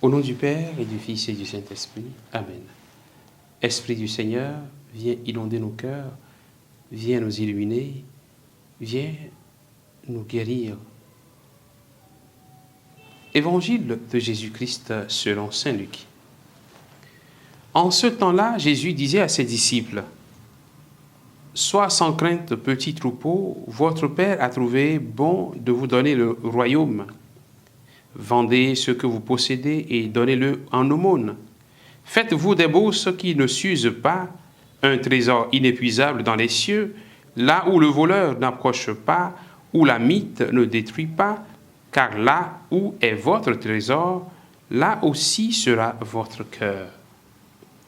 Au nom du Père et du Fils et du Saint-Esprit. Amen. Esprit du Seigneur, viens inonder nos cœurs, viens nous illuminer, viens nous guérir. Évangile de Jésus-Christ selon saint Luc. En ce temps-là, Jésus disait à ses disciples, « Sois sans crainte, petit troupeau, votre Père a trouvé bon de vous donner le royaume. Vendez ce que vous possédez et donnez-le en aumône. Faites-vous des bourses qui ne s'usent pas, un trésor inépuisable dans les cieux, là où le voleur n'approche pas, où la mythe ne détruit pas, car là où est votre trésor, là aussi sera votre cœur. »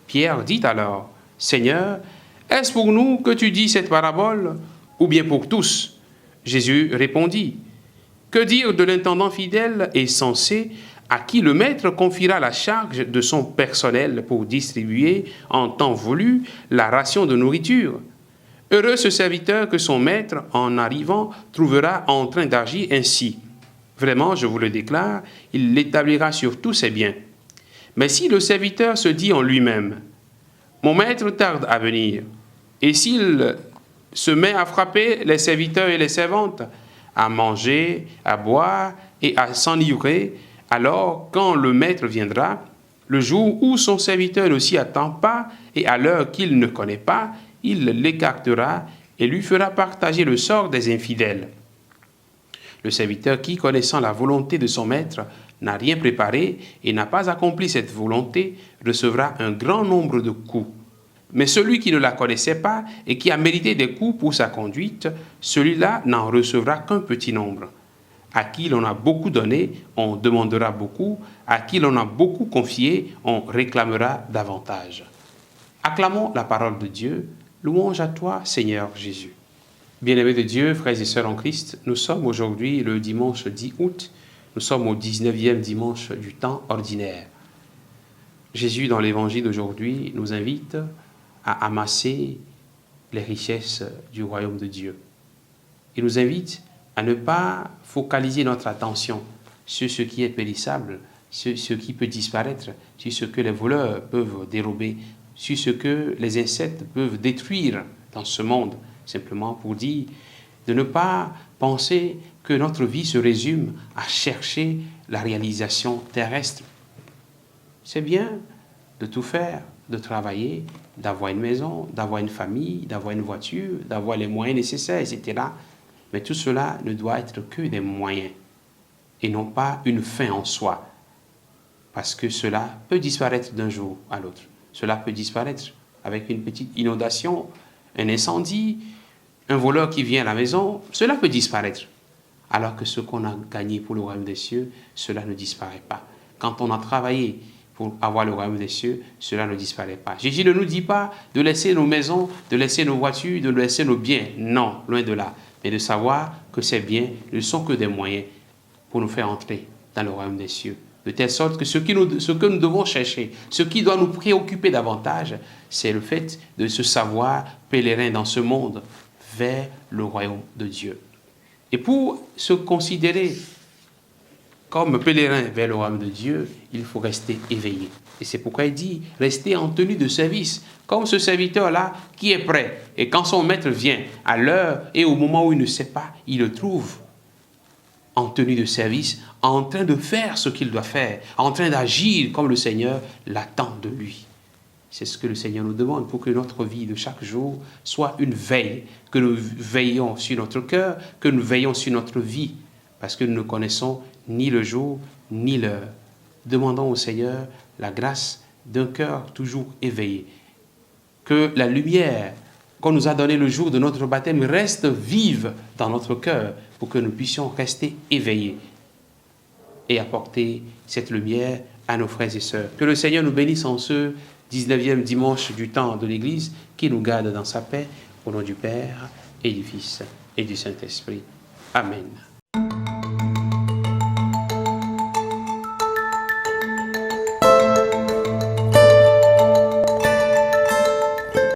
Pierre dit alors, « Seigneur, est-ce pour nous que tu dis cette parabole, ou bien pour tous ?» Jésus répondit, « Que dire de l'intendant fidèle et sensé à qui le maître confiera la charge de son personnel pour distribuer en temps voulu la ration de nourriture? Heureux ce serviteur que son maître, en arrivant, trouvera en train d'agir ainsi. Vraiment, je vous le déclare, il l'établira sur tous ses biens. Mais si le serviteur se dit en lui-même, « Mon maître tarde à venir », et s'il se met à frapper les serviteurs et les servantes, à manger, à boire et à s'enivrer, alors quand le maître viendra, le jour où son serviteur ne s'y attend pas et à l'heure qu'il ne connaît pas, il l'écartera et lui fera partager le sort des infidèles. Le serviteur qui, connaissant la volonté de son maître, n'a rien préparé et n'a pas accompli cette volonté, recevra un grand nombre de coups. Mais celui qui ne la connaissait pas et qui a mérité des coups pour sa conduite, celui-là n'en recevra qu'un petit nombre. À qui l'on a beaucoup donné, on demandera beaucoup. À qui l'on a beaucoup confié, on réclamera davantage. Acclamons la parole de Dieu. Louange à toi, Seigneur Jésus. Bien-aimés de Dieu, frères et sœurs en Christ, nous sommes aujourd'hui le dimanche 10 août. Nous sommes au 19e dimanche du temps ordinaire. Jésus, dans l'évangile d'aujourd'hui, nous invite à amasser les richesses du royaume de Dieu. Il nous invite à ne pas focaliser notre attention sur ce qui est périssable, sur ce qui peut disparaître, sur ce que les voleurs peuvent dérober, sur ce que les insectes peuvent détruire dans ce monde, simplement pour dire de ne pas penser que notre vie se résume à chercher la réalisation terrestre. C'est bien de tout faire, de travailler, d'avoir une maison, d'avoir une famille, d'avoir une voiture, d'avoir les moyens nécessaires, etc. Mais tout cela ne doit être que des moyens et non pas une fin en soi. Parce que cela peut disparaître d'un jour à l'autre. Cela peut disparaître avec une petite inondation, un incendie, un voleur qui vient à la maison, cela peut disparaître. Alors que ce qu'on a gagné pour le royaume des cieux, cela ne disparaît pas. Quand on a travaillé pour avoir le royaume des cieux, cela ne disparaît pas. Jésus ne nous dit pas de laisser nos maisons, de laisser nos voitures, de laisser nos biens. Non, loin de là. Mais de savoir que ces biens ne sont que des moyens pour nous faire entrer dans le royaume des cieux. De telle sorte que ce que nous devons chercher, ce qui doit nous préoccuper davantage, c'est le fait de se savoir pèlerin dans ce monde vers le royaume de Dieu. Et pour se considérer comme pèlerin vers le royaume de Dieu, il faut rester éveillé. Et c'est pourquoi il dit, rester en tenue de service, comme ce serviteur-là qui est prêt. Et quand son maître vient, à l'heure et au moment où il ne sait pas, il le trouve en tenue de service, en train de faire ce qu'il doit faire, en train d'agir comme le Seigneur l'attend de lui. C'est ce que le Seigneur nous demande pour que notre vie de chaque jour soit une veille, que nous veillions sur notre cœur, que nous veillions sur notre vie, parce que nous ne connaissons ni le jour, ni l'heure. Demandons au Seigneur la grâce d'un cœur toujours éveillé. Que la lumière qu'on nous a donnée le jour de notre baptême reste vive dans notre cœur pour que nous puissions rester éveillés et apporter cette lumière à nos frères et sœurs. Que le Seigneur nous bénisse en ce 19e dimanche du temps de l'Église, qui nous garde dans sa paix, au nom du Père et du Fils et du Saint-Esprit. Amen.